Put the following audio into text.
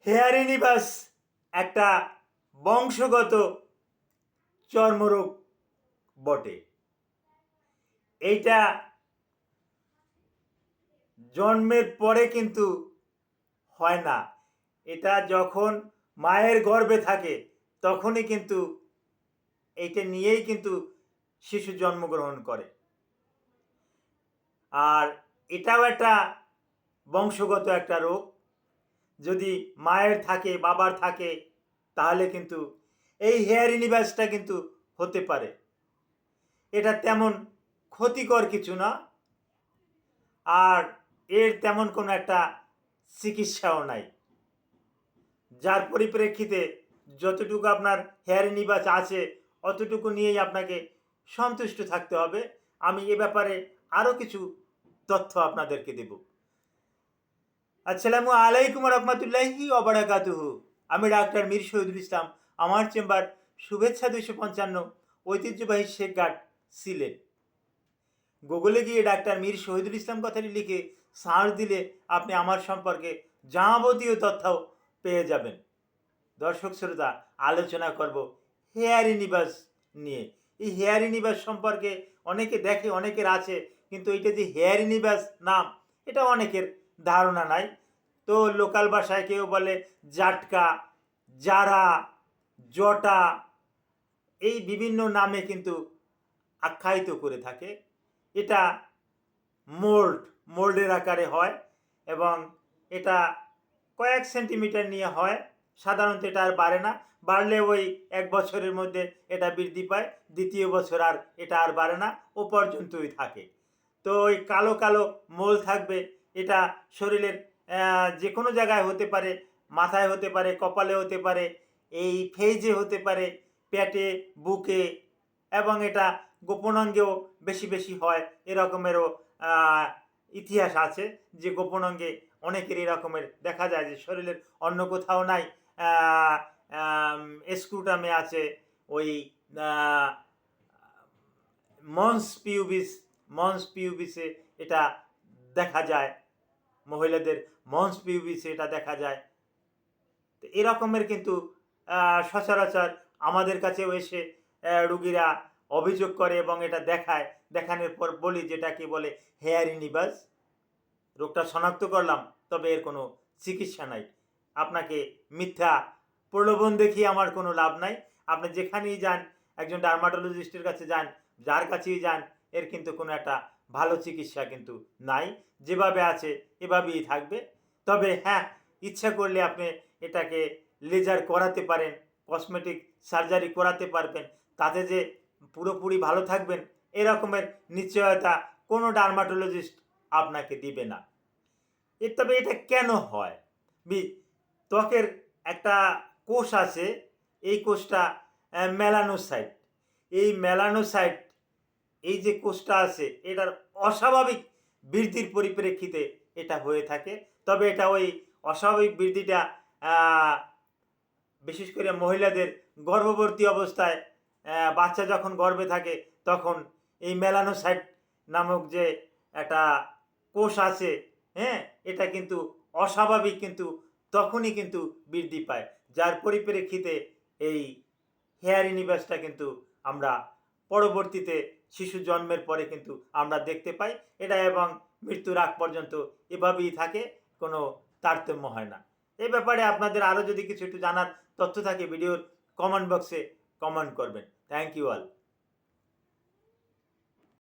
হেয়ারিনিবাস একটা বংশগত চর্মরোগ বটে। এইটা জন্মের পরে কিন্তু হয় না, এটা যখন মায়ের গর্ভে থাকে তখনই কিন্তু এইটা নিয়েই কিন্তু শিশু জন্মগ্রহণ করে। আর এটাও একটা বংশগত একটা রোগ। যদি মায়ের থাকে, বাবার থাকে, তাহলে কিন্তু এই হেয়ারিনিবাসটা কিন্তু হতে পারে। এটা তেমন ক্ষতিকর কিছু না, আর এর তেমন কোনো একটা চিকিৎসাও নাই। যার পরিপ্রেক্ষিতে যতটুকু আপনার হেয়ারিনিবাস আছে অতটুকু নিয়েই আপনাকে সন্তুষ্ট থাকতে হবে। আমি এ ব্যাপারে আরও কিছু তথ্য আপনাদেরকে দেব। আসসালামু আলাইকুম রহমতুল্লাহি ওবারাকাতুহু। আমি ডাক্তার মীর শহীদুল ইসলাম। আমার চেম্বার শুভেচ্ছা 255, ঐতিহ্যবাহী শেখঘাট, সিলেট। গুগলে গিয়ে ডাক্তার মীর শহীদুল ইসলাম কথাটি লিখে সার্চ দিলে আপনি আমার সম্পর্কে যাবতীয় তথ্য পেয়ে যাবেন। দর্শক শ্রোতা, আলোচনা করব হেয়ারিনিবাস নিয়ে। এই হেয়ারিনিবাস সম্পর্কে অনেকে দেখে, অনেকের আছে, কিন্তু এটা যে হেয়ারিনিবাস নাম, এটা অনেকের ধারণা নাই। তো লোকাল ভাষায় কেউ বলে জাটকা, জারা, জটা, এই বিভিন্ন নামে কিন্তু আখ্যায়িত করে থাকে। এটা মোল্ডের আকারে হয় এবং এটা কয়েক সেন্টিমিটার নিয়ে হয়। সাধারণত এটা আর বাড়ে না, বাড়লে ওই 1 বছরের মধ্যে এটা বৃদ্ধি পায়, দ্বিতীয় বছর আর এটা আর বাড়ে না, ও পর্যন্তই থাকে। তো ওই কালো কালো মোল থাকবে। এটা শরীরের যে কোনো জায়গায় হতে পারে, মাথায় হতে পারে, কপালে হতে পারে, এই ফেইজে হতে পারে, পেটে, বুকে, এবং এটা গোপন অঙ্গেও বেশি বেশি হয়। এরকমেরও ইতিহাস আছে যে গোপন অঙ্গে অনেকের এরকমের দেখা যায় যে শরীরের অন্য কোথাও নাই, স্ক্রুটামে আছে, ওই মন্স পিউবিসে এটা দেখা যায়, মহিলাদের মন্স পিউবিসে এটা দেখা যায়। তো এরকমের কিন্তু সচরাচর আমাদের কাছেও এসে রুগীরা অভিযোগ করে এবং এটা দেখায়। দেখানোর পর বলি যেটাকে বলে হেয়ারিনিবাস। রোগটা শনাক্ত করলাম, তবে এর কোনো চিকিৎসা নাই। আপনাকে মিথ্যা প্রলোভন দেখিয়ে আমার কোনো লাভ নাই। আপনি যেখানেই যান, একজন ডার্মাটোলজিস্টের কাছে যান, যার কাছেই যান, এর কিন্তু কোনো একটা ভালো চিকিৎসা কিন্তু নাই। যেভাবে আছে এভাবেই থাকবে। তবে হ্যাঁ, ইচ্ছা করলে আপনি এটাকে লেজার করাতে পারেন, কসমেটিক সার্জারি করাতে পারবেন। তাতে যে পুরোপুরি ভালো থাকবেন এরকমের নিশ্চয়তা কোনো ডার্মাটোলজিস্ট আপনাকে দিবে না। তবে এটা কেন হয়? ত্বকের একটা কোষ আছে, এই কোষটা মেলানোসাইট। এই মেলানোসাইট, এই যে কোষটা আছে, এটার অস্বাভাবিক বৃদ্ধির পরিপ্রেক্ষিতে এটা হয়ে থাকে। তবে এটা ওই অস্বাভাবিক বৃদ্ধিটা বিশেষ করে মহিলাদের গর্ভবতী অবস্থায়, বাচ্চা যখন গর্ভে থাকে তখন এই মেলানোসাইট নামক যে একটা কোষ আছে, হ্যাঁ, এটা কিন্তু অস্বাভাবিক কিন্তু তখনই কিন্তু বৃদ্ধি পায়, যার পরিপ্রেক্ষিতে এই হেয়ারিনিবাসটা কিন্তু আমরা পরবর্তীতে শিশু জন্মের পরে কিন্তু আমরা দেখতে পাই। এটা এবং মৃত্যুর আগ পর্যন্ত এভাবেই থাকে, কোনো তারতম্য হয় না। এই ব্যাপারে আপনাদের আরও যদি কিছু একটু জানার তথ্য থাকে, ভিডিওর কমেন্ট বক্সে কমেন্ট করবেন। Thank you all.